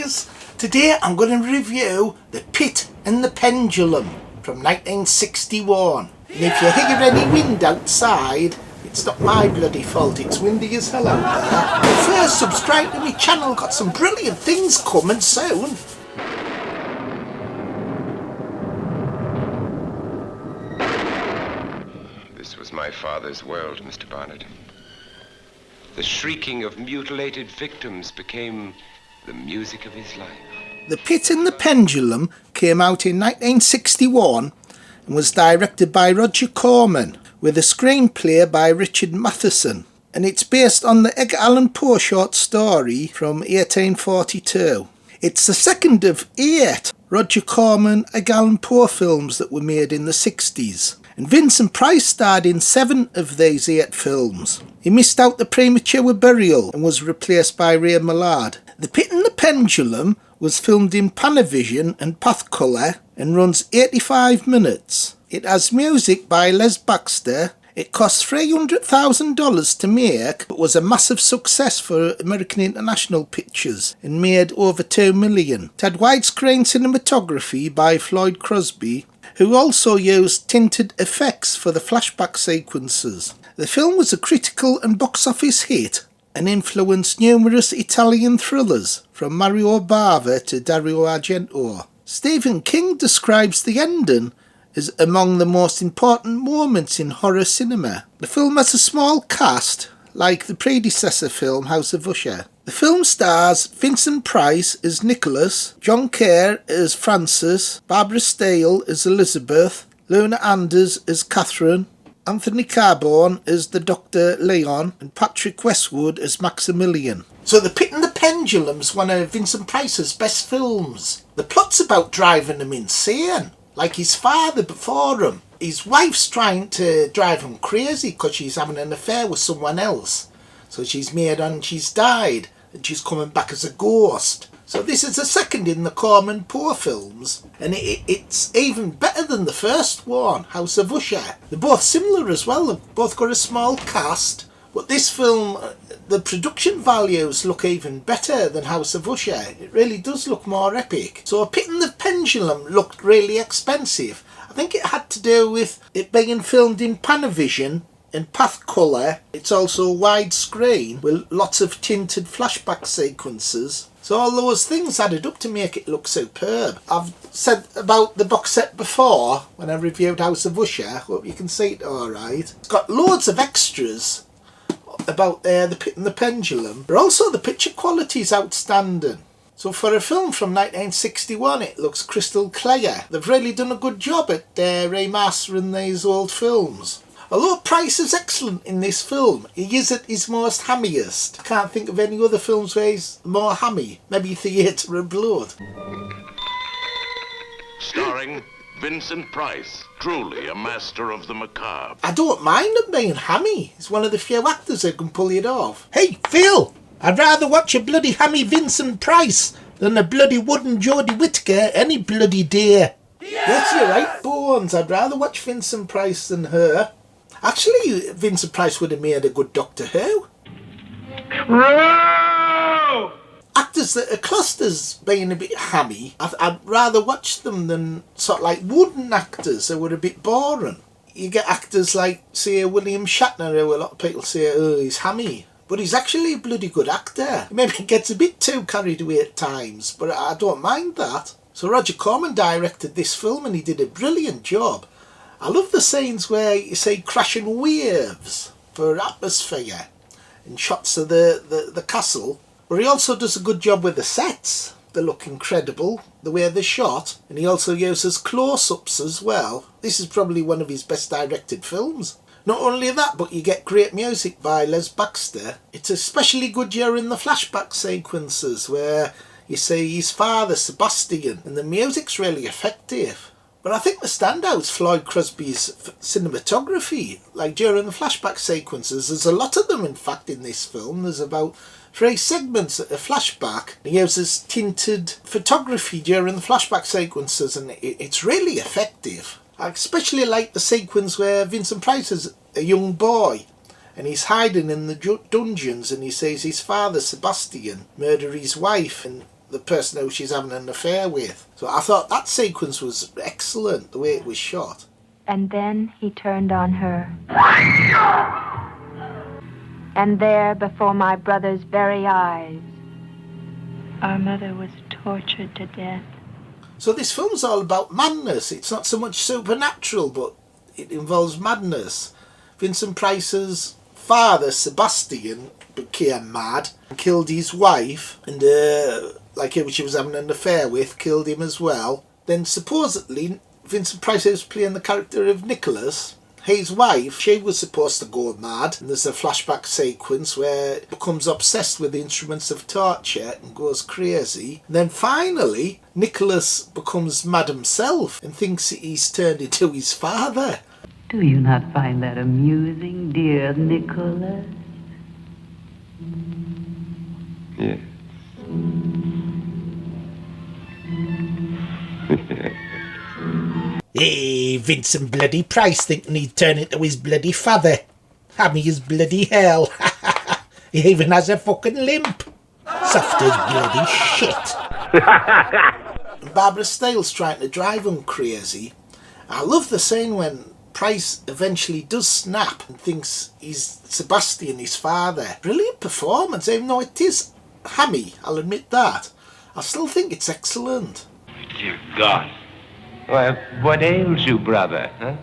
guys, today I'm going to review The Pit and the Pendulum from 1961. And if you hear any wind outside, it's not my bloody fault, it's windy as hell out there. But first, subscribe to my channel, got some brilliant things coming soon. This was my father's world, Mr. Barnett. The shrieking of mutilated victims became the music of his life. The Pit and the Pendulum came out in 1961 and was directed by Roger Corman with a screenplay by Richard Matheson. And it's based on the Edgar Allan Poe short story from 1842. It's the second of 8 Roger Corman Edgar Allan Poe films that were made in the 60s. And Vincent Price starred in 7 of these 8 films. He missed out the premature burial and was replaced by Ray Millard. The Pit and the Pendulum was filmed in Panavision and Pathcolor and runs 85 minutes. It has music by Les Baxter. It cost $300,000 to make, but was a massive success for American International Pictures and made over $2 million. It had widescreen cinematography by Floyd Crosby, who also used tinted effects for the flashback sequences. The film was a critical and box office hit and influenced numerous Italian thrillers, from Mario Bava to Dario Argento. Stephen King describes the ending as among the most important moments in horror cinema. The film has a small cast, like the predecessor film House of Usher. The film stars Vincent Price as Nicholas, John Kerr as Francis, Barbara Steele as Elizabeth, Luana Anders as Catherine, Anthony Carbone as the Dr. Leon, and Patrick Westwood as Maximilian. So The Pit and the Pendulum's one of Vincent Price's best films. The plot's about driving him insane, like his father before him. His wife's trying to drive him crazy because she's having an affair with someone else. So she's made on she's died and she's coming back as a ghost. So this is the second in the Corman Poe films, and it's even better than the first one, House of Usher. They're both similar as well, they've both got a small cast, but this film, the production values look even better than House of Usher. It really does look more epic. So Pit and the Pendulum looked really expensive. I think it had to do with it being filmed in Panavision and Pathcolor. It's also widescreen with lots of tinted flashback sequences. So all those things added up to make it look superb. I've said about the box set before when I reviewed House of Usher. Hope you can see it alright. It's got loads of extras about The Pit and the Pendulum. But also the picture quality is outstanding. So for a film from 1961 it looks crystal clear. They've really done a good job at remastering these old films. Although Price is excellent in this film, he is at his most hammiest. I can't think of any other films where he's more hammy. Maybe Theatre of Blood. Starring Vincent Price, truly a master of the macabre. I don't mind him being hammy. He's one of the few actors who can pull it off. Hey, Phil! I'd rather watch a bloody hammy Vincent Price than a bloody wooden Jodie Whittaker any bloody day. Yes, you're right, Bones. I'd rather watch Vincent Price than her. Actually, Vincent Price would have made a good Doctor Who. Whoa! Actors that are classed as being a bit hammy, I'd rather watch them than sort of like wooden actors who were a bit boring. You get actors like, say, William Shatner, who a lot of people say, oh, he's hammy. But he's actually a bloody good actor. Maybe he gets a bit too carried away at times, but I don't mind that. So Roger Corman directed this film and he did a brilliant job. I love the scenes where you see crashing waves for atmosphere and shots of the castle. But he also does a good job with the sets. They look incredible, the way they're shot. And he also uses close-ups as well. This is probably one of his best directed films. Not only that, but you get great music by Les Baxter. It's especially good during the flashback sequences where you see his father, Sebastian, and the music's really effective. But I think the standout's Floyd Crosby's cinematography. Like during the flashback sequences, there's a lot of them in fact in this film. There's about 3 segments at a flashback. He uses tinted photography during the flashback sequences and it's really effective. I especially like the sequence where Vincent Price is a young boy and he's hiding in the dungeons and he sees his father Sebastian murder his wife and the person who she's having an affair with. So I thought that sequence was excellent, the way it was shot. And then he turned on her. And there, before my brother's very eyes, our mother was tortured to death. So this film's all about madness. It's not so much supernatural, but it involves madness. Vincent Price's father, Sebastian, became mad and killed his wife, and who she was having an affair with, killed him as well. Then supposedly Vincent Price was playing the character of Nicholas. His wife, she was supposed to go mad, and there's a flashback sequence where he becomes obsessed with the instruments of torture and goes crazy. And then finally, Nicholas becomes mad himself and thinks he's turned into his father. Do you not find that amusing, dear Nicholas? Yes. Hey, Vincent bloody Price thinking he'd turn into his bloody father. Hammy is bloody hell. He even has a fucking limp. Soft as bloody shit. And Barbara Steele's trying to drive him crazy. I love the scene when Price eventually does snap and thinks he's Sebastian, his father. Brilliant performance, even though it is hammy, I'll admit that. I still think it's excellent. Dear God. Why, what ails you, brother, huh?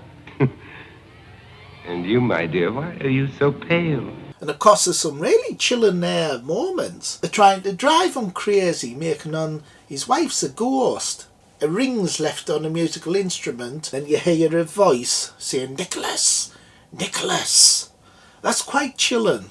And you, my dear, why are you so pale? And of course there's some really chilling moments. They're trying to drive him crazy, making on his wife's a ghost. A ring's left on a musical instrument, and you hear a voice saying, "Nicholas, Nicholas." That's quite chilling.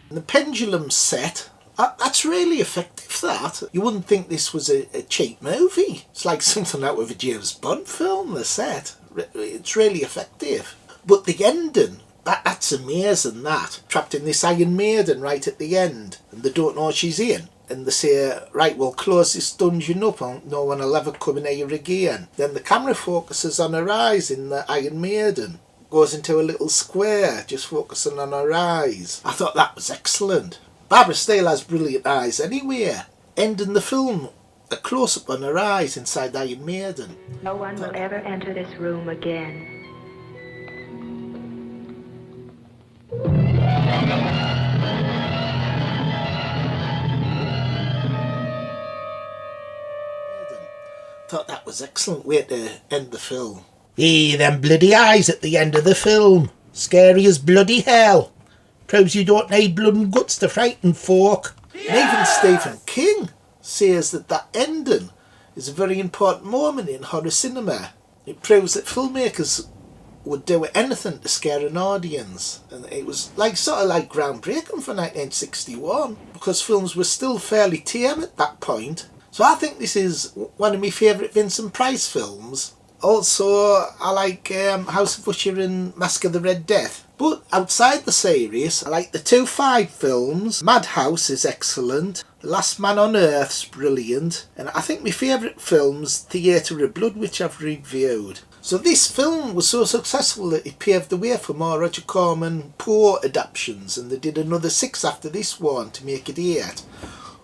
And the Pendulum set, that's really effective, that. You wouldn't think this was a cheap movie. It's like something out of a James Bond film, the set. It's really effective. But the ending, that's amazing, that. Trapped in this Iron Maiden right at the end, and they don't know she's in. And they say, right, we'll close this dungeon up and no one will ever come in here again. Then the camera focuses on her eyes in the Iron Maiden. Goes into a little square, just focusing on her eyes. I thought that was excellent. Barbara Steele has brilliant eyes anyway. Ending the film, a close-up on her eyes inside Iron Maiden. No one will ever enter this room again. Thought that was excellent way to end the film. Hey, them bloody eyes at the end of the film. Scary as bloody hell. Proves you don't need blood and guts to frighten folk. And even Stephen King says that ending is a very important moment in horror cinema. It proves that filmmakers would do anything to scare an audience. And it was sort of groundbreaking for 1961, because films were still fairly tame at that point. So I think this is one of my favourite Vincent Price films. Also, I like House of Usher and Mask of the Red Death. But outside the series, I like the 2 films. Madhouse is excellent. The Last Man on Earth's brilliant. And I think my favourite film's Theatre of Blood, which I've reviewed. So this film was so successful that it paved the way for more Roger Corman Poe adaptations. And they did another 6 after this one to make it 8.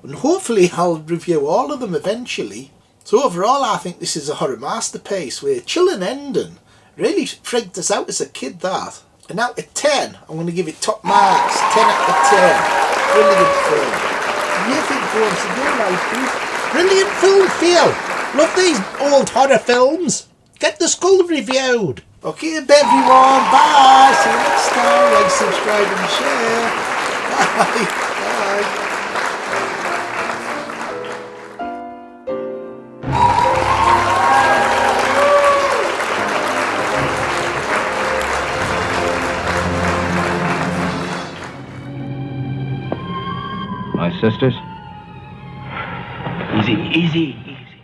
And hopefully I'll review all of them eventually. So overall I think this is a horror masterpiece with a chilling ending. Really freaked us out as a kid, that. And out of 10, I'm going to give it top marks. 10 out of 10. Brilliant film. And you think going to go like this? Brilliant film, Phil. Love these old horror films. Get the Skull reviewed. Okay, everyone. Bye. See you next time. Like, subscribe and share. Bye. Bye. My sisters? Easy, easy, easy.